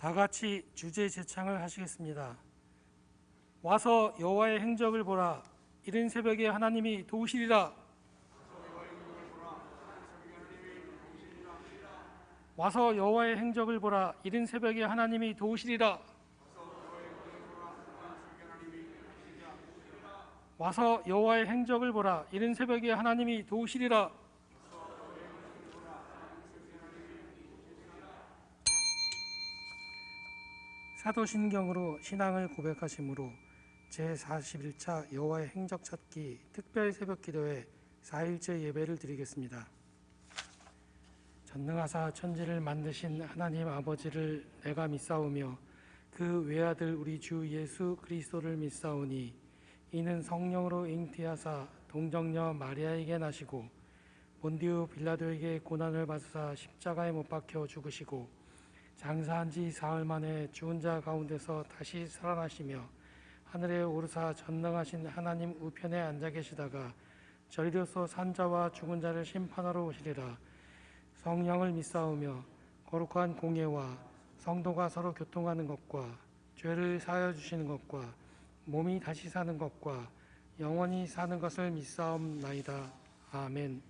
다 같이 주제 제창을 하시겠습니다. 와서 여호와의 행적을 보라. 이른 새벽에 하나님이 도우시리라. 와서 여호와의 행적을 보라. 이른 새벽에 하나님이 도우시리라. 와서 여호와의 행적을 보라. 이른 새벽에 하나님이 도우시리라. 사도신경으로 신앙을 고백하심으로 제41차 여호와의 행적 찾기 특별 새벽기도회 4일째 예배를 드리겠습니다. 전능하사 천지를 만드신 하나님 아버지를 내가 믿사오며 그 외아들 우리 주 예수 그리스도를 믿사오니 이는 성령으로 잉태하사 동정녀 마리아에게 나시고 본디오 빌라도에게 고난을 받으사 십자가에 못 박혀 죽으시고 장사한 지 사흘 만에 죽은 자 가운데서 다시 살아나시며 하늘에 오르사 전능하신 하나님 우편에 앉아 계시다가 저리로서 산자와 죽은 자를 심판하러 오시리라. 성령을 믿사오며 거룩한 공예와 성도가 서로 교통하는 것과 죄를 사하여 주시는 것과 몸이 다시 사는 것과 영원히 사는 것을 믿사옵나이다. 아멘.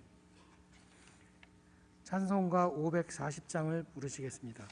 찬송가 540장을 부르시겠습니다.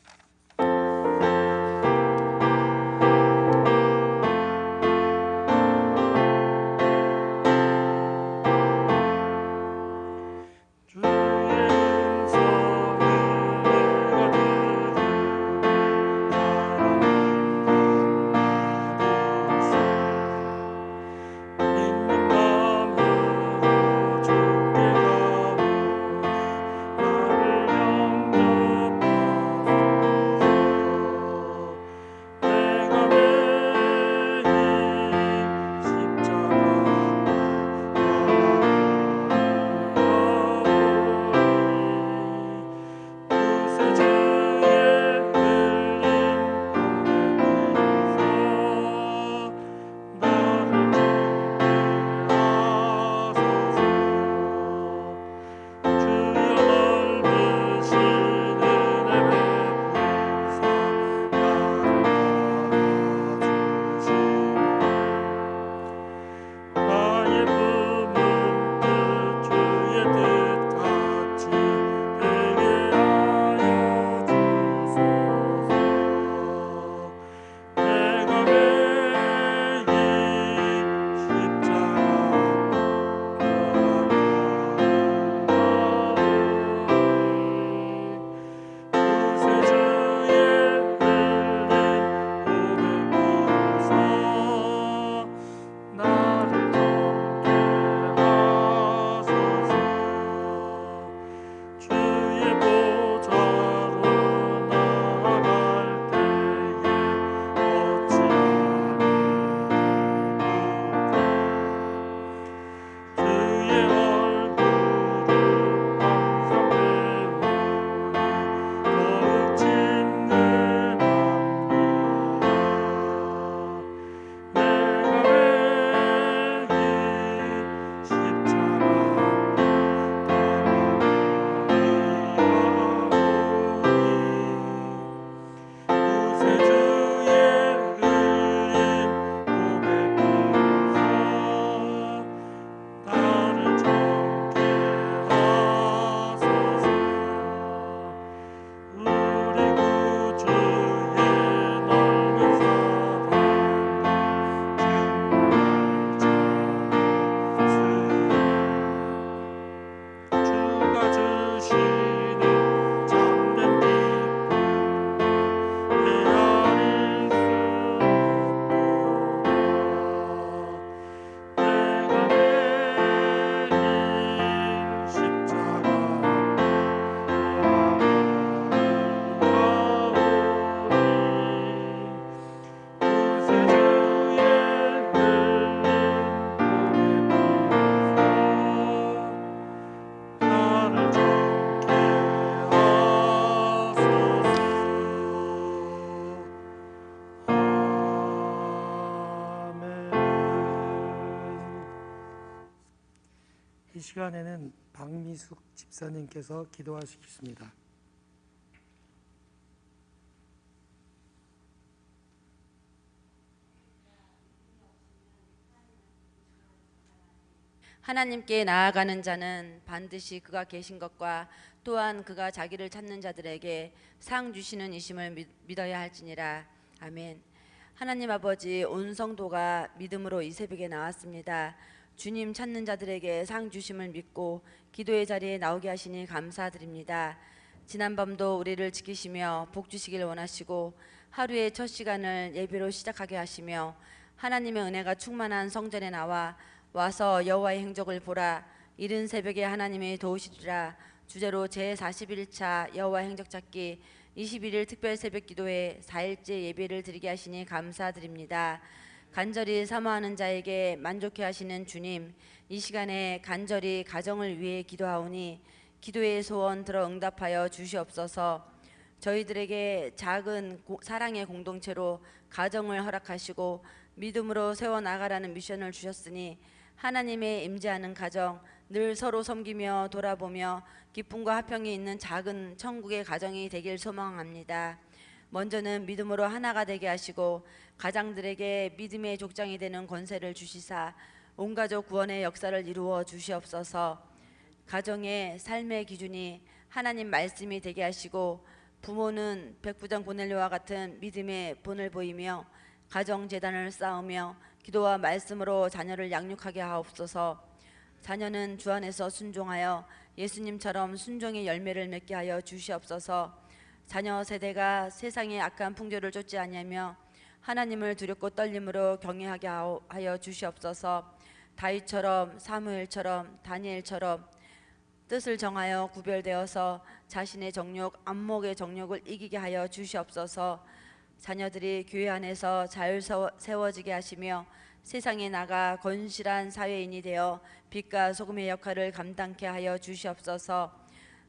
이 시간에는 박미숙 집사님께서 기도하시겠습니다. 하나님께 나아가는 자는 반드시 그가 계신 것과 또한 그가 자기를 찾는 자들에게 상 주시는 이심을 믿어야 할지니라. 아멘. 하나님 아버지, 온 성도가 믿음으로 이 새벽에 나왔습니다. 주님 찾는 자들에게 상 주심을 믿고 기도의 자리에 나오게 하시니 감사드립니다. 지난밤도 우리를 지키시며 복 주시길 원하시고 하루의 첫 시간을 예배로 시작하게 하시며 하나님의 은혜가 충만한 성전에 나와 와서 여호와의 행적을 보라. 이른 새벽에 하나님의 도우시리라. 주제로 제41차 여호와 행적 찾기 21일 특별 새벽 기도회 4일째 예배를 드리게 하시니 감사드립니다. 간절히 사모하는 자에게 만족해 하시는 주님, 이 시간에 간절히 가정을 위해 기도하오니 기도의 소원 들어 응답하여 주시옵소서. 저희들에게 작은 사랑의 공동체로 가정을 허락하시고 믿음으로 세워나가라는 미션을 주셨으니 하나님의 임재하는 가정, 늘 서로 섬기며 돌아보며 기쁨과 화평이 있는 작은 천국의 가정이 되길 소망합니다. 먼저는 믿음으로 하나가 되게 하시고 가장들에게 믿음의 족장이 되는 권세를 주시사 온 가족 구원의 역사를 이루어 주시옵소서. 가정의 삶의 기준이 하나님 말씀이 되게 하시고 부모는 백부장 고넬료와 같은 믿음의 본을 보이며 가정 재단을 쌓으며 기도와 말씀으로 자녀를 양육하게 하옵소서. 자녀는 주 안에서 순종하여 예수님처럼 순종의 열매를 맺게 하여 주시옵소서. 자녀 세대가 세상의 악한 풍조를 쫓지 아니하며 하나님을 두렵고 떨림으로 경외하게 하여 주시옵소서. 다윗처럼 사무엘처럼 다니엘처럼 뜻을 정하여 구별되어서 자신의 정욕, 안목의 정욕을 이기게 하여 주시옵소서. 자녀들이 교회 안에서 잘 세워지게 하시며 세상에 나가 건실한 사회인이 되어 빛과 소금의 역할을 감당케 하여 주시옵소서.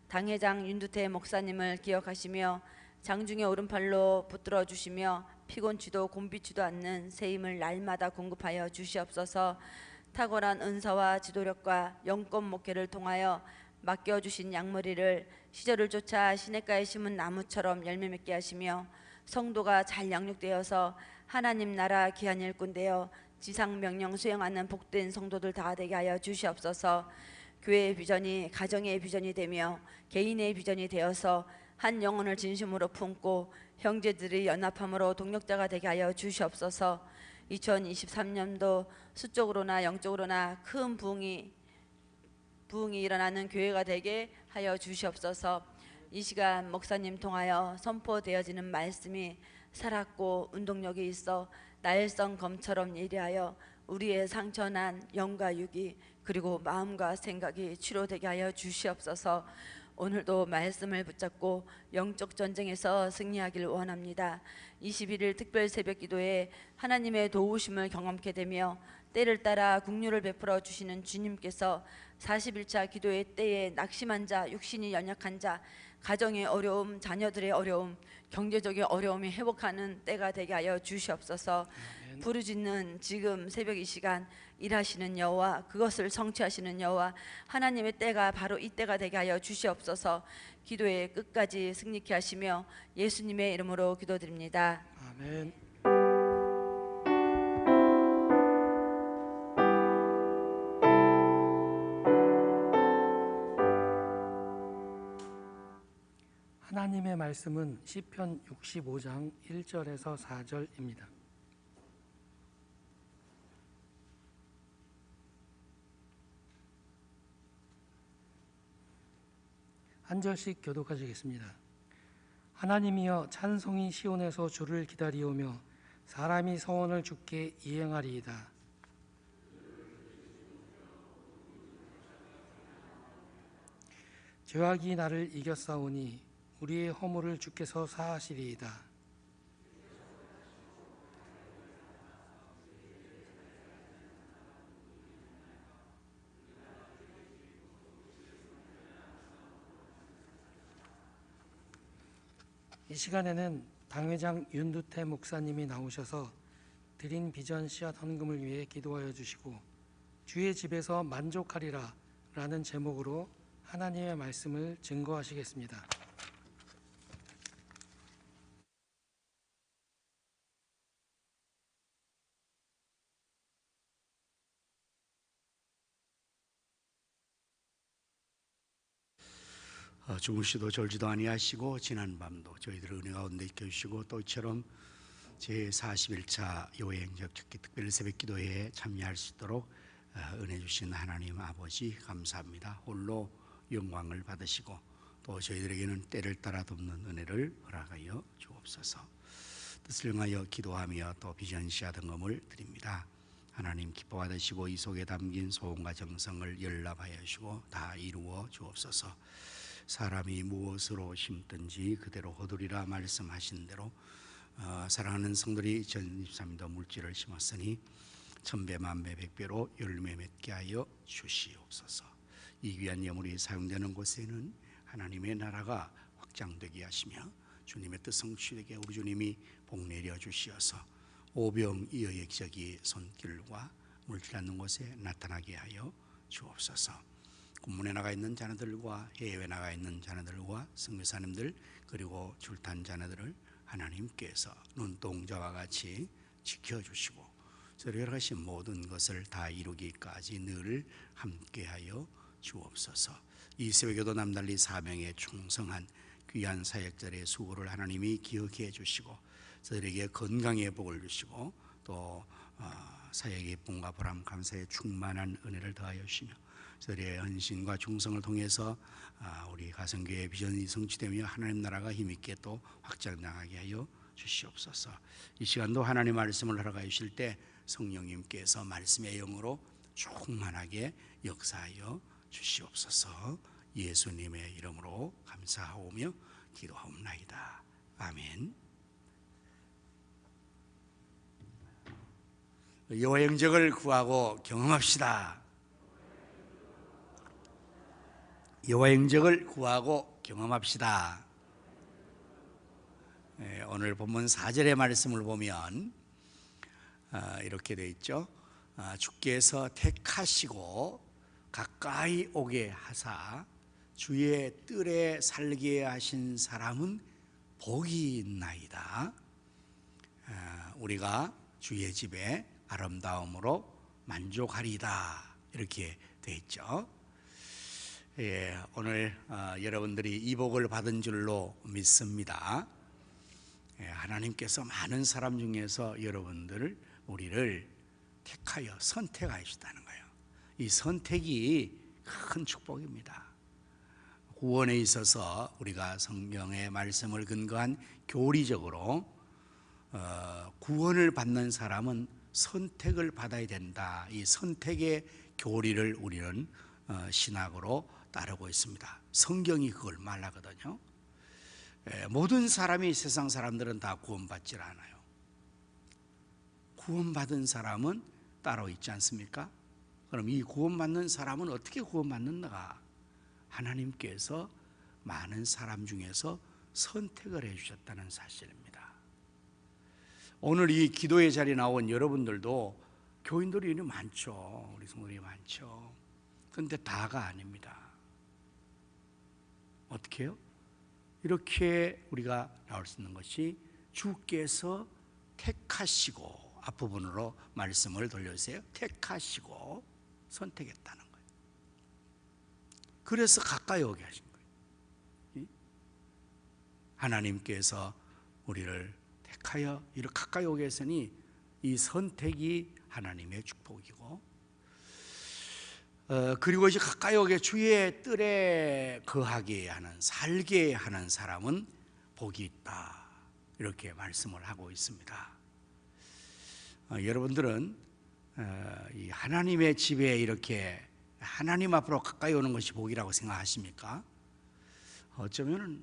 당회장 윤두태 목사님을 기억하시며 장중의 오른팔로 붙들어 주시며 피곤치도 곤비치도 않는 새 힘을 날마다 공급하여 주시옵소서. 탁월한 은사와 지도력과 영권 목회를 통하여 맡겨주신 양머리를 시절을 쫓아 시냇가에 심은 나무처럼 열매 맺게 하시며 성도가 잘 양육되어서 하나님 나라 귀한 일꾼 되어 지상 명령 수행하는 복된 성도들 다 되게 하여 주시옵소서. 교회의 비전이 가정의 비전이 되며 개인의 비전이 되어서 한 영혼을 진심으로 품고 형제들이 연합함으로 동력자가 되게 하여 주시옵소서. 2023년도 수적으로나 영적으로나 큰 부흥이 일어나는 교회가 되게 하여 주시옵소서. 이 시간 목사님 통하여 선포되어지는 말씀이 살았고 운동력이 있어 나일성 검처럼 예리하여 우리의 상처난 영과 육이 그리고 마음과 생각이 치료되게 하여 주시옵소서. 오늘도 말씀을 붙잡고 영적 전쟁에서 승리하길 원합니다. 21일 특별 새벽 기도에 하나님의 도우심을 경험케 되며 때를 따라 긍휼을 베풀어 주시는 주님께서 41차 기도의 때에 낙심한 자, 육신이 연약한 자, 가정의 어려움, 자녀들의 어려움, 경제적인 어려움이 회복하는 때가 되게 하여 주시옵소서. 부르짖는 지금 새벽 이 시간 일하시는 여호와, 그것을 성취하시는 여호와 하나님의 때가 바로 이 때가 되게 하여 주시옵소서. 기도에 끝까지 승리케 하시며 예수님의 이름으로 기도드립니다. 아멘. 하나님의 말씀은 시편 65장 1절에서 4절입니다. 한 절씩 교독하시겠습니다. 하나님이여, 찬송이 시온에서 주를 기다리오며 사람이 서원을 주께 이행하리이다. 죄악이 나를 이겼사오니 우리의 허물을 주께서 사하시리이다. 이 시간에는 당회장 윤두태 목사님이 나오셔서 드린 비전 씨앗 헌금을 위해 기도하여 주시고 주의 집에서 만족하리라 라는 제목으로 하나님의 말씀을 증거하시겠습니다. 주무시도 졸지도 아니하시고 지난 밤도 저희들을 은혜 가운데 있겨주시고 또 이처럼 제41차 여행적 특별 새벽기도회에 참여할 수 있도록 은혜 주신 하나님 아버지 감사합니다. 홀로 영광을 받으시고 또 저희들에게는 때를 따라 돕는 은혜를 허락하여 주옵소서. 뜻을 응하여 기도하며 또 비전시와 등검을 드립니다. 하나님 기뻐 받으시고 이 속에 담긴 소원과 정성을 열납하여 주시고 다 이루어 주옵소서. 사람이 무엇으로 심든지 그대로 거두리라 말씀하신 대로 사랑하는 성들이 2023년도 물질을 심었으니 천배 만배 백배로 열매 맺게 하여 주시옵소서. 이 귀한 예물이 사용되는 곳에는 하나님의 나라가 확장되게 하시며 주님의 뜻 성취되게 우리 주님이 복내려 주시어서 오병이어의 손길과 물질 않는 곳에 나타나게 하여 주옵소서. 군문에 나가 있는 자녀들과 해외에 나가 있는 자녀들과 선교사님들 그리고 출탄 자녀들을 하나님께서 눈동자와 같이 지켜주시고 저희가 하신 모든 것을 다 이루기까지 늘 함께하여 주옵소서. 이 새벽에도 남달리 사명에 충성한 귀한 사역자의 수고를 하나님이 기억해 주시고 저희에게 건강의 복을 주시고 또 사역의 기쁨과 보람 감사의 충만한 은혜를 더하여 주시며 저희의 헌신과 충성을 통해서 우리 가성교회의 비전이 성취되며 하나님 나라가 힘있게 또 확장당하게 하여 주시옵소서. 이 시간도 하나님 말씀을 허락하여 주실 때 성령님께서 말씀의 영으로 충만하게 역사하여 주시옵소서. 예수님의 이름으로 감사하오며 기도하옵나이다. 아멘. 여호와의 영적을 구하고 경험합시다. 여호와의 영적을 구하고 경험합시다. 오늘 본문 4절의 말씀을 보면 이렇게 되어 있죠. 주께서 택하시고 가까이 오게 하사 주의 뜰에 살게 하신 사람은 복이 있나이다. 우리가 주의 집에 아름다움으로 만족하리다 이렇게 되어 있죠. 오늘 여러분들이 이 복을 받은 줄로 믿습니다. 하나님께서 많은 사람 중에서 여러분들을 우리를 택하여 선택하셨다는 거예요. 이 선택이 큰 축복입니다. 구원에 있어서 우리가 성경의 말씀을 근거한 교리적으로 구원을 받는 사람은 선택을 받아야 된다. 이 선택의 교리를 우리는 신학으로 따르고 있습니다. 성경이 그걸 말하거든요. 모든 사람이 세상 사람들은 다 구원받질 않아요. 구원받은 사람은 따로 있지 않습니까? 그럼 이 구원받는 사람은 어떻게 구원받는가? 하나님께서 많은 사람 중에서 선택을 해주셨다는 사실입니다. 오늘 이 기도의 자리에 나온 여러분들도 교인들이 많죠. 우리 성도들이 많죠. 그런데 다가 아닙니다. 어떻게 해요? 이렇게 우리가 나올 수 있는 것이 주께서 택하시고 앞부분으로 말씀을 돌려주세요. 택하시고 선택했다는 거예요. 그래서 가까이 오게 하신 거예요. 하나님께서 우리를 택하여 이렇게 가까이 오게 했으니 이 선택이 하나님의 축복이고 그리고 이제 가까이 오게 주의 뜰에 거하게 하는 살게 하는 사람은 복이 있다 이렇게 말씀을 하고 있습니다. 여러분들은 이 하나님의 집에 이렇게 하나님 앞으로 가까이 오는 것이 복이라고 생각하십니까? 어쩌면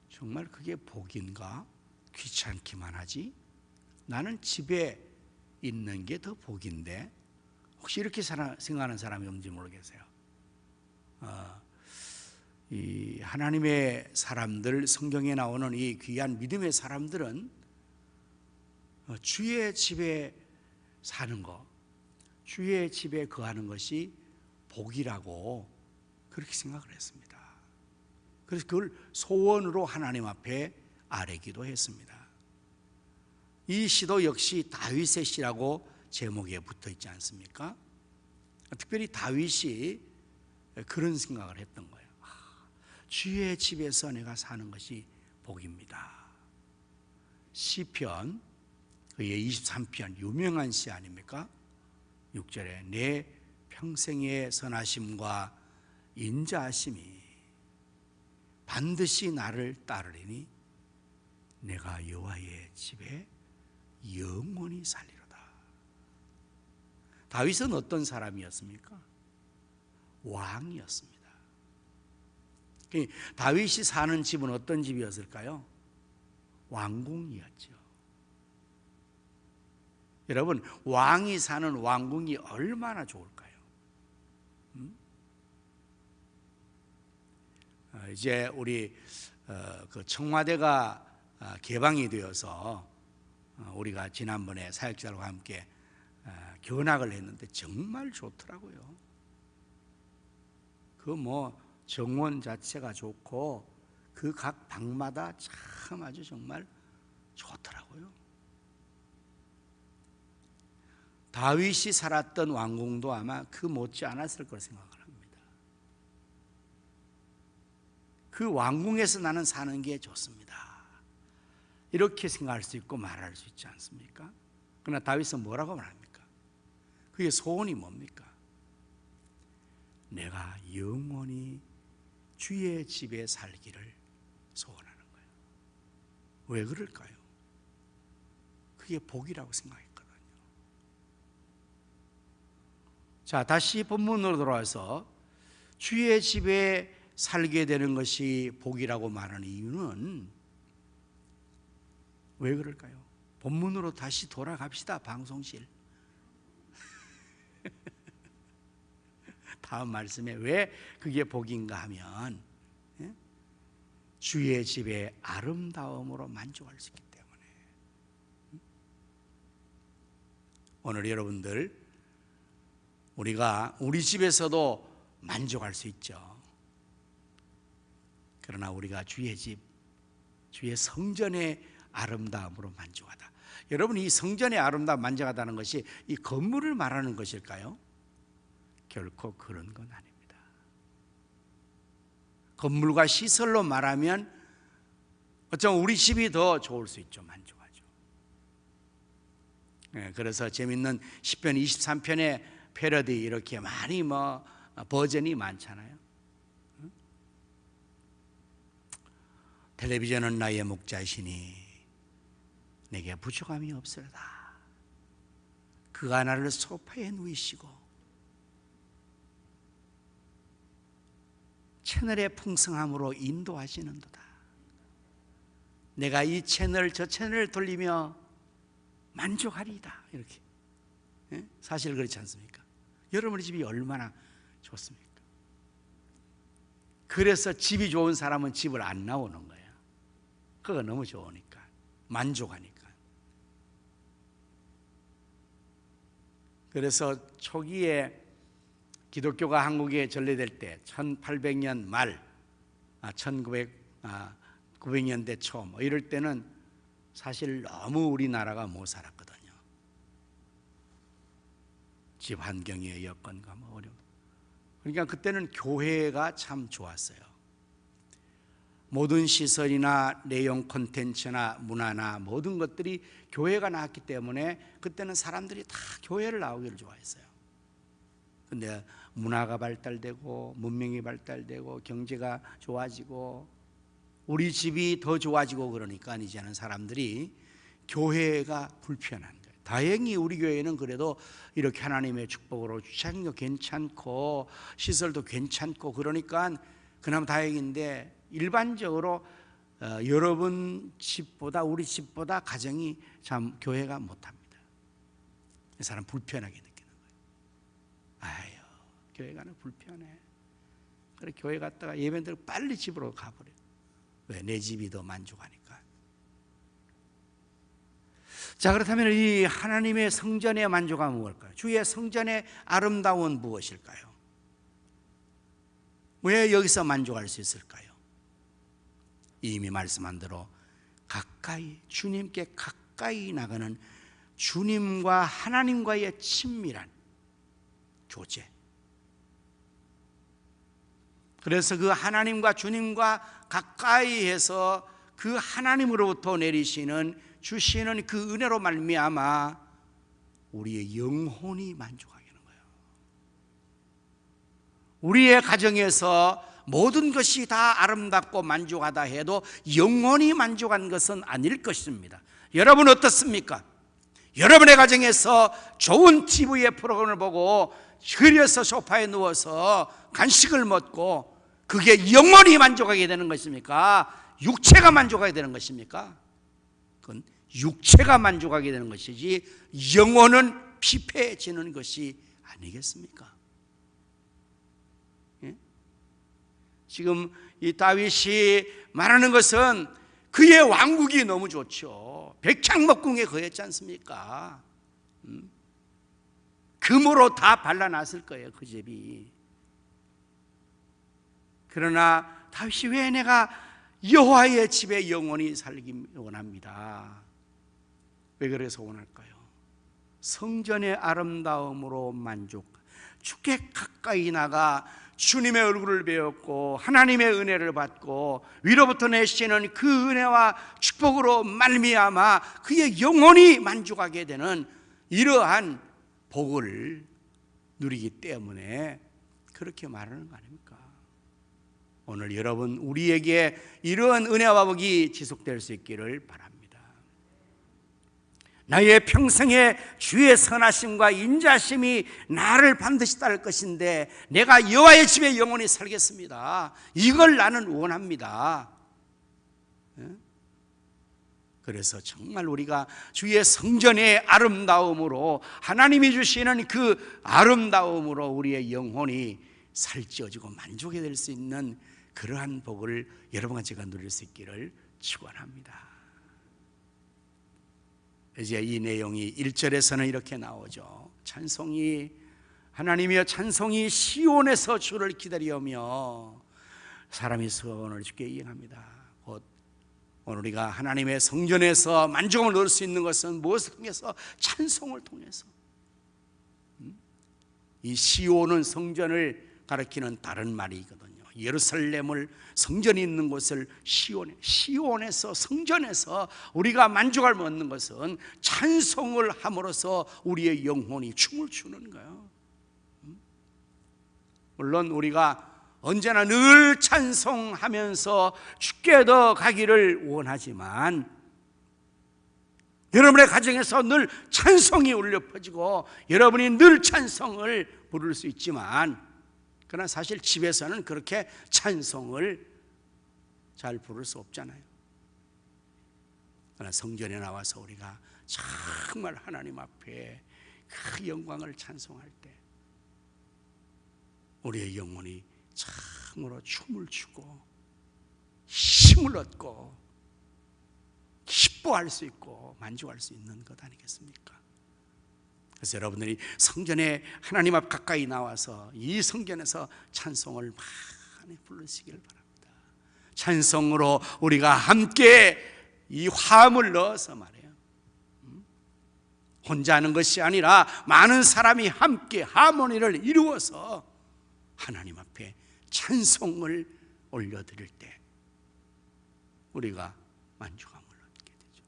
정말 그게 복인가? 귀찮기만 하지? 나는 집에 있는 게 더 복인데 혹시 이렇게 생각하는 사람이 없는지 모르겠어요. 이 하나님의 사람들, 성경에 나오는 이 귀한 믿음의 사람들은 주의 집에 사는 것, 주의 집에 거하는 것이 복이라고 그렇게 생각을 했습니다. 그래서 그걸 소원으로 하나님 앞에 아뢰기도 했습니다. 이 시도 역시 다윗의 시라고 제목에 붙어 있지 않습니까? 특별히 다윗이 그런 생각을 했던 거예요. 주의 집에서 내가 사는 것이 복입니다. 시편 그의 23편 유명한 시 아닙니까? 6절에 내 평생의 선하심과 인자하심이 반드시 나를 따르리니 내가 여호와의 집에 영원히 살리로다. 다윗은 어떤 사람이었습니까? 왕이었습니다. 다윗이 사는 집은 어떤 집이었을까요? 왕궁이었죠. 여러분, 왕이 사는 왕궁이 얼마나 좋을까요? 이제 우리 그 청와대가 개방이 되어서 우리가 지난번에 사역자들과 함께 견학을 했는데 정말 좋더라고요. 그 뭐 정원 자체가 좋고 그 각 방마다 참 아주 정말 좋더라고요. 다윗이 살았던 왕궁도 아마 그 못지 않았을 거라 생각을 합니다. 그 왕궁에서 나는 사는 게 좋습니다. 이렇게 생각할 수 있고 말할 수 있지 않습니까? 그러나 다윗은 뭐라고 말합니까? 그의 소원이 뭡니까? 내가 영원히 주의 집에 살기를 소원하는 거예요. 왜 그럴까요? 그게 복이라고 생각했거든요. 자, 다시 본문으로 돌아와서 주의 집에 살게 되는 것이 복이라고 말하는 이유는 왜 그럴까요? 본문으로 다시 돌아갑시다. 방송실. 다음 말씀에 왜 그게 복인가 하면 주의 집의 아름다움으로 만족할 수 있기 때문에. 오늘 여러분들 우리가 우리 집에서도 만족할 수 있죠. 그러나 우리가 주의 집, 주의 성전의 아름다움으로 만족하다. 여러분, 이 성전의 아름다움 만족하다는 것이 이 건물을 말하는 것일까요? 결코 그런 건 아닙니다. 건물과 시설로 말하면 어쩌면 우리 집이 더 좋을 수 있죠. 만족하죠. 그래서 재밌는 시편 23편의 패러디 이렇게 많이 버전이 많잖아요. 텔레비전은 나의 목자시니 내게 부족함이 없으리다. 그가 나를 소파에 누이시고 채널의 풍성함으로 인도하시는도다. 내가 이 채널 저 채널을 돌리며 만족하리이다. 이렇게. 사실 그렇지 않습니까? 여러분의 집이 얼마나 좋습니까? 그래서 집이 좋은 사람은 집을 안 나오는 거예요. 그거 너무 좋으니까, 만족하니까. 그래서 초기에 기독교가 한국에 전래될 때 1800년 말, 1900년대 초 이럴 때는 사실 너무 우리나라가 못 살았거든요. 집 환경의 여건과 어려움. 그러니까 그때는 교회가 참 좋았어요. 모든 시설이나 내용 콘텐츠나 문화나 모든 것들이 교회가 나왔기 때문에 그때는 사람들이 다 교회를 나오기를 좋아했어요. 근데 문화가 발달되고 문명이 발달되고 경제가 좋아지고 우리 집이 더 좋아지고 그러니까 이제는 사람들이 교회가 불편한 거예요. 다행히 우리 교회는 그래도 이렇게 하나님의 축복으로 주차장도 괜찮고 시설도 괜찮고 그러니까 그나마 다행인데 일반적으로 여러분 집보다 우리 집보다 가정이 참 교회가 못합니다. 사람 불편하게 느끼는 거예요. 아유, 교회 가는 불편해. 그래 교회 갔다가 예배드리고 빨리 집으로 가버려. 왜? 내 집이 더 만족하니까. 자, 그렇다면 이 하나님의 성전의 만족함은 뭘까요? 주의 성전의 아름다움은 무엇일까요? 왜 여기서 만족할 수 있을까요? 이미 말씀한 대로 가까이, 주님께 가까이 나가는 주님과 하나님과의 친밀한 교제. 그래서 그 하나님과 주님과 가까이해서 그 하나님으로부터 내리시는 주시는 그 은혜로 말미암아 우리의 영혼이 만족하게 하는 거예요. 우리의 가정에서 모든 것이 다 아름답고 만족하다 해도 영혼이 만족한 것은 아닐 것입니다. 여러분 어떻습니까? 여러분의 가정에서 좋은 TV의 프로그램을 보고 흐려서 소파에 누워서 간식을 먹고 그게 영혼이 만족하게 되는 것입니까? 육체가 만족하게 되는 것입니까? 그건 육체가 만족하게 되는 것이지 영혼은 피폐해지는 것이 아니겠습니까? 예? 지금 이 다윗이 말하는 것은 그의 왕국이 너무 좋죠. 백향목궁에 거했지 않습니까? 금으로 다 발라놨을 거예요, 그 집이. 그러나 다윗이 왜 내가 여호와의 집에 영원히 살기 원합니다. 왜 그래서 원할까요? 성전의 아름다움으로 만족, 주께 가까이 나가 주님의 얼굴을 배웠고 하나님의 은혜를 받고 위로부터 내시는 그 은혜와 축복으로 말미암아 그의 영혼이 만족하게 되는 이러한 복을 누리기 때문에 그렇게 말하는 거 아닙니까? 오늘 여러분 우리에게 이러한 은혜와 복이 지속될 수 있기를 바랍니다. 나의 평생에 주의 선하심과 인자심이 나를 반드시 따를 것인데 내가 여호와의 집에 영원히 살겠습니다. 이걸 나는 원합니다. 그래서 정말 우리가 주의 성전의 아름다움으로 하나님이 주시는 그 아름다움으로 우리의 영혼이 살찌어지고 만족이 될 수 있는 그러한 복을 여러분과 제가 누릴 수 있기를 축원합니다. 이제 이 내용이 1절에서는 이렇게 나오죠. 찬송이 하나님이여 찬송이 시온에서 주를 기다리며 사람이 소원을 주께 이행합니다. 곧 오늘 우리가 하나님의 성전에서 만족을 얻을 수 있는 것은 무엇을 통해서? 찬송을 통해서. 이 시온은 성전을 가리키는 다른 말이거든요. 예루살렘을 성전이 있는 곳을 시온에서 성전에서 우리가 만족을 얻는 것은 찬송을 함으로써 우리의 영혼이 춤을 추는 거예요. 물론 우리가 언제나 늘 찬송하면서 주께 더 가기를 원하지만 여러분의 가정에서 늘 찬송이 울려 퍼지고 여러분이 늘 찬송을 부를 수 있지만 그러나 사실 집에서는 그렇게 찬송을 잘 부를 수 없잖아요. 그러나 성전에 나와서 우리가 정말 하나님 앞에 그 영광을 찬송할 때 우리의 영혼이 참으로 춤을 추고 힘을 얻고 기뻐할 수 있고 만족할 수 있는 것 아니겠습니까? 그래서 여러분들이 성전에 하나님 앞 가까이 나와서 이 성전에서 찬송을 많이 부르시길 바랍니다. 찬송으로 우리가 함께 이 화음을 넣어서 말해요. 혼자 하는 것이 아니라 많은 사람이 함께 하모니를 이루어서 하나님 앞에 찬송을 올려드릴 때 우리가 만족함을 얻게 되죠.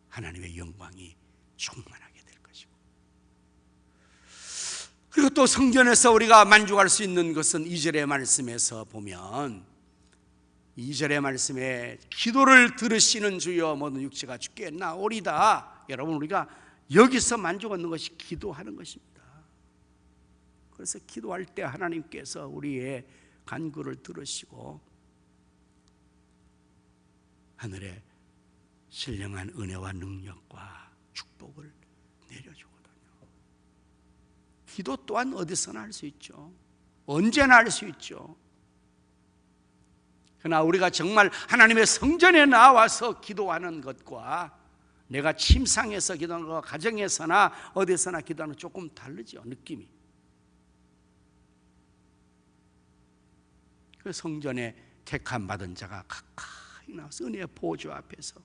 하나님의 영광이 충만하게 될 것이고, 그리고 또 성전에서 우리가 만족할 수 있는 것은 2절의 말씀에서 보면 2절의 말씀에 기도를 들으시는 주여 모든 육체가 주께 나오리다. 여러분 우리가 여기서 만족 얻는 것이 기도하는 것입니다. 그래서 기도할 때 하나님께서 우리의 간구를 들으시고 하늘에 신령한 은혜와 능력과 축복을 내려주거든요. 기도 또한 어디서나 할 수 있죠. 언제나 할 수 있죠. 그러나 우리가 정말 하나님의 성전에 나와서 기도하는 것과 내가 침상에서 기도하는 것과 가정에서나 어디서나 기도하는 것 조금 다르죠, 느낌이. 그 성전에 택함 받은 자가 가까이 나와서 은혜의 보좌 앞에서,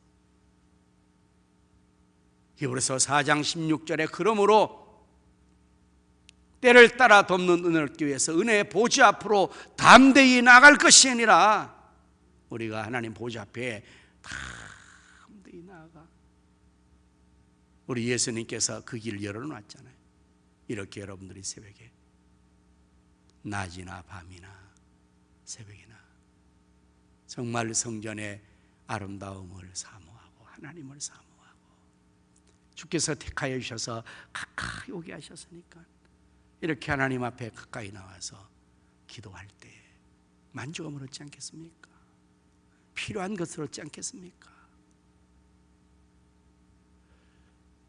히브리서 4장 16절에 그러므로 때를 따라 돕는 은혜를 얻기 위해서 은혜의 보좌 앞으로 담대히 나아갈 것이 아니라 우리가 하나님 보좌 앞에 담대히 나아가, 우리 예수님께서 그 길을 열어놨잖아요. 이렇게 여러분들이 새벽에, 낮이나 밤이나 새벽이나 정말 성전의 아름다움을 사모하고 하나님을 사모하고 주께서 택하여 주셔서 가까이 오게 하셨으니까 이렇게 하나님 앞에 가까이 나와서 기도할 때 만족함을 얻지 않겠습니까? 필요한 것을 얻지 않겠습니까?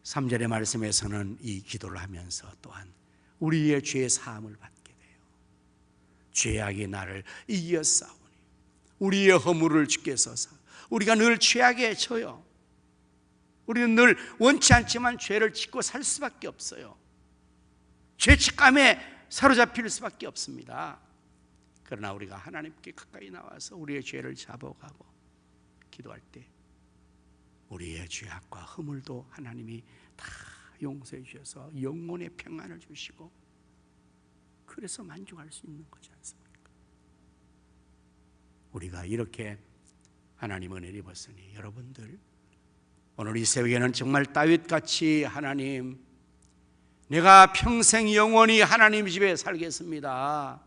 3절의 말씀에서는 이 기도를 하면서 또한 우리의 죄의 사함을 받게 돼요. 죄악이 나를 이겨 싸우니 우리의 허물을 주께서 우리가 늘 죄악에 져요. 우리는 늘 원치 않지만 죄를 짓고 살 수밖에 없어요. 죄책감에 사로잡힐 수밖에 없습니다. 그러나 우리가 하나님께 가까이 나와서 우리의 죄를 잡아가고 기도할 때 우리의 죄악과 허물도 하나님이 다 용서해 주셔서 영혼의 평안을 주시고 그래서 만족할 수 있는 거지 않습니까? 우리가 이렇게 하나님 은혜를 입었으니 여러분들 오늘 이 새벽에는 정말 다윗같이 하나님, 내가 평생 영원히 하나님 집에 살겠습니다.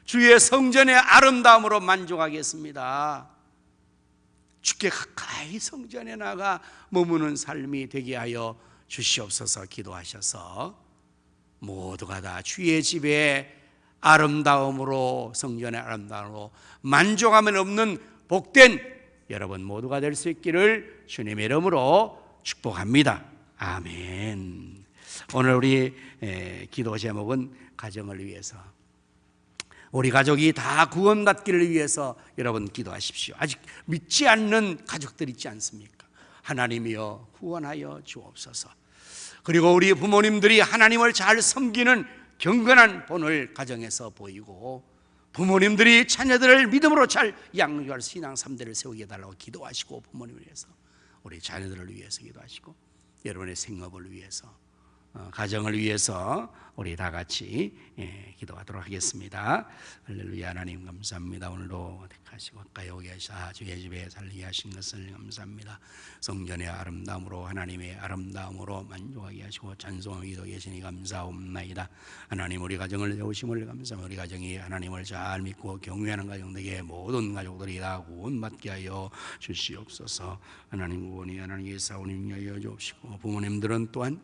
주의 성전의 아름다움으로 만족하겠습니다. 주께 가까이 성전에 나가 머무는 삶이 되게 하여 주시옵소서 기도하셔서 모두가 다 주의 집에 아름다움으로, 성전의 아름다움으로 만족하면 없는 복된 여러분 모두가 될 수 있기를 주님의 이름으로 축복합니다. 아멘. 오늘 우리 기도 제목은 가정을 위해서, 우리 가족이 다 구원받기를 위해서 여러분 기도하십시오. 아직 믿지 않는 가족들 있지 않습니까? 하나님이여 구원하여 주옵소서. 그리고 우리 부모님들이 하나님을 잘 섬기는 경건한 본을 가정에서 보이고 부모님들이 자녀들을 믿음으로 잘 양육할 신앙 3대를 세우게 해달라고 기도하시고, 부모님을 위해서, 우리 자녀들을 위해서 기도하시고, 여러분의 생업을 위해서, 가정을 위해서 우리 다 같이 기도하도록 하겠습니다. 할렐루야. 하나님 감사합니다. 오늘도 택하시고 가까이 오게 하사 주의 집에 살게 하신 것을 감사합니다. 성전의 아름다움으로, 하나님의 아름다움으로 만족하게 하시고 찬송하며 기도 계시니 감사옵나이다. 하나님 우리 가정을 세우심을 감사합니다. 우리 가정이 하나님을 잘 믿고 경외하는 가정들에게 모든 가족들이 다 구원받게 하여 주시옵소서. 하나님 구원이 하나님께 싸우는 하여 주옵시고, 부모님들은 또한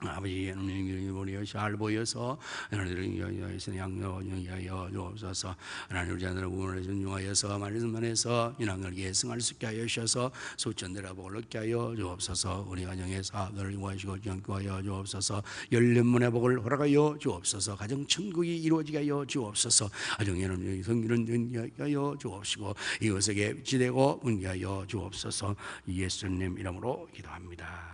아버지 하나님 우리 잘 보여서 하나님을 위하여서 양육하여 주옵소서. 하나님 우리 자녀를 구원을 존중하여서 말씀만 해서 인왕을 계승할 수 있게 하여 주셔서 수천대라 복을 얻게 하여 주옵소서. 우리 가정의 사업들을 인도하시고 지원하여 주옵소서. 열린문의 복을 허락하여 주옵소서. 가정 천국이 이루어지게 하여 주옵소서. 가정에는 성기를 전하여 주옵시고 이웃에게 지대고 은혜하여 주옵소서. 예수님 이름으로 기도합니다.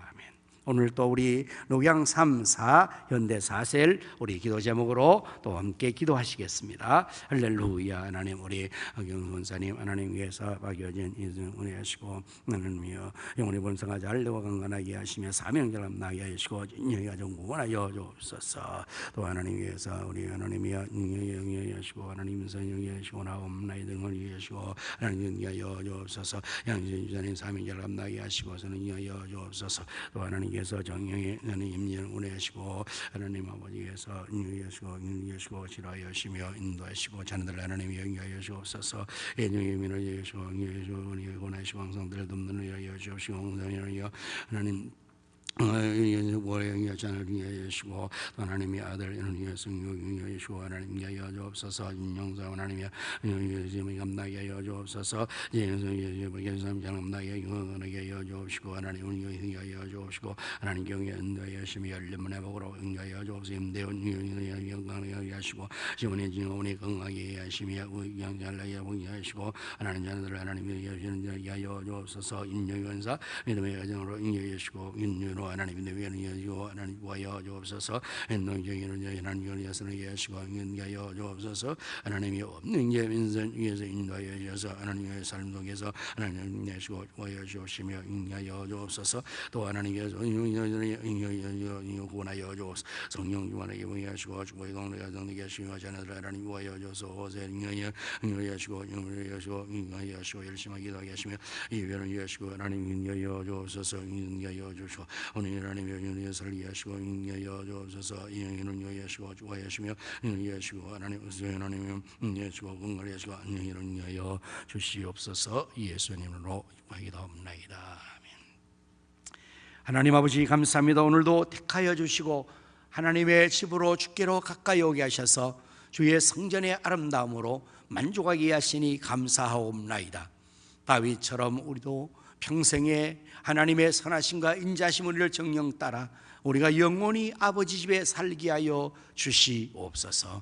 오늘 또 우리 녹양 3, 4, 현대 4셀 우리 기도 제목으로 또 함께 기도하시겠습니다. 할렐루야. 하나님 우리 박영수 원사님 하나님 위해서 박여진 인생 은혜하시고, 하나님이여 영혼의 본성아 잘되고 강건하게 하시며 사명자람 나게 하시고 인연의 가정 구원하여 주옵소서. 또 하나님 위해서 우리 하나님이여 영예에 하시고 하나님 선영에 하시고 나옵나이 등을 위하시고 하나님 위하여 주옵소서. 양진 주자님 사명자람 나게 하시고 선을 위하여 주옵소서. 또 하나님 께서 정령의 임재를 운행하시고 하나님 아버지께서 인유하시고 지라하시며 인도하시고 자녀들 하나님이 영위하여 주옵소서. 예정의 민을 여시고 영위하시고 원하시고 왕성들을 돕는 위하여 주옵시고 홍성이여 하나님 원하시고 하시고 하나님의 아들 위하여서 하시고 하나님 위하여 주옵소서. 인용사 하나님이 감나게 하여 주옵소서. 예수님 감나게 하여 주옵시고 하나님 위하여 주옵시고 하나님 경외 인도하여 하시며 열린문의 복으로 인도하여 주옵소서. 임대원 영광하게 하시고 지원의 진원이 건강하게 하시며 양잘하게 하시고 하나님 자녀들 하나님 위하여 주옵소서. 인류연사 믿음의 가정으로 인도하여 주시고 인류로 주시고 하나님의 위하여 주시고 하나님 구하여 주옵소서. 행동적인 하나님 위하여서는 예수가 인하여 주옵소서. 하나님이 없는 게 민선 위에서 인도하여 주셔서 하나님의 삶 속에서 하나님 예수가 구하여 주시며 인하여 주옵소서. 또 하나님께서 구원하여 주옵소서. 성령 주만에게 위하시고 주의 동네가 동네게 하시며 자녀들 하나님 구하여 주옵소서. 호세 인하여 하시고 인하여 하시고 열심히 기도하게 하시며 이별은 위하시고 하나님 인하여 주옵소서. 인하여 주시고 오늘 하나님의 은혜를 위하시고 인하여 주옵소서. 이영이는 위하시고 주하시며 인하시고 하나님 인하시고 건강을 하시고 인하여 주시옵소서. 예수님으로 기도합나이다. 아멘. 하나님 아버지 감사합니다. 오늘도 택하여 주시고 하나님의 집으로 주께로 가까이 오게 하셔서 주의 성전의 아름다움으로 만족하게 하시니 감사하옵나이다. 다윗처럼 우리도 평생에 하나님의 선하심과 인자심 우리를 정령 따라 우리가 영원히 아버지 집에 살게 하여 주시옵소서.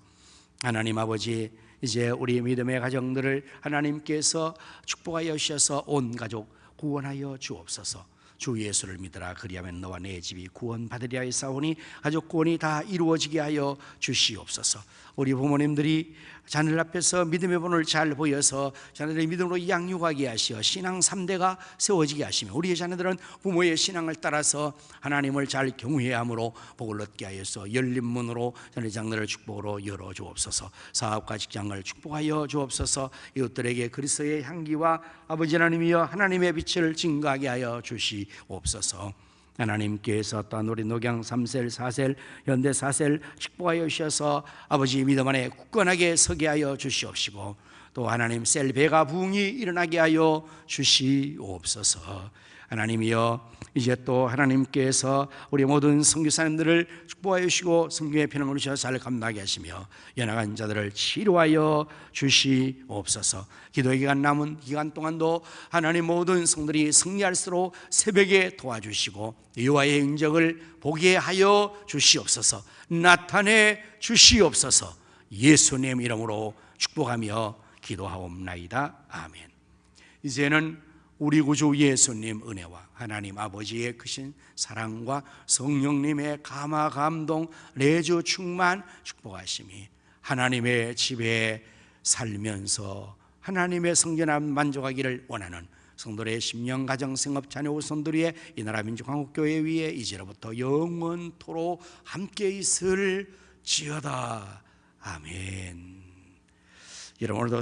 하나님 아버지, 이제 우리 믿음의 가정들을 하나님께서 축복하여 주셔서 온 가족 구원하여 주옵소서. 주 예수를 믿으라 그리하면 너와 내 집이 구원받으리라 했사오니 가족 구원이 다 이루어지게 하여 주시옵소서. 우리 부모님들이 자녀들 앞에서 믿음의 본을 잘 보여서 자녀들의 믿음으로 양육하게 하시어 신앙 3대가 세워지게 하시며 우리의 자녀들은 부모의 신앙을 따라서 하나님을 잘 경외해야 함으로 복을 얻게 하여서 열린 문으로 자녀의 장래를 축복으로 열어주옵소서. 사업과 직장을 축복하여 주옵소서. 이웃들에게 그리스도의 향기와 아버지 하나님이여 하나님의 빛을 증거하게 하여 주시옵소서. 하나님께서 또한 우리 녹양 3셀 4셀 현대 4셀 축복하여 주셔서 아버지 믿음 안에 굳건하게 서게 하여 주시옵시고 또 하나님 셀 배가 부흥이 일어나게 하여 주시옵소서. 하나님이여 이제 또 하나님께서 우리 모든 선교사님들을 축복하여 주시고 성경의 편을 주셔서 잘 감당하게 하시며 연약한 자들을 치료하여 주시옵소서. 기도의 기간 남은 기간 동안도 하나님 모든 성들이 승리할수록 새벽에 도와주시고 여호와의 행적을 보게 하여 주시옵소서. 나타내 주시옵소서. 예수님 이름으로 축복하며 기도하옵나이다. 아멘. 이제는 우리 구주 예수님 은혜와 하나님 아버지의 크신 사랑과 성령님의 감화 감동 내주 충만 축복하심이 하나님의 집에 살면서 하나님의 성전에 만족하기를 원하는 성도의 심령 가정 생업 자녀 후손들의 이 나라 민족 한국교회 위에 이제로부터 영원토록 함께 있을 지어다. 아멘. 여러분 오늘도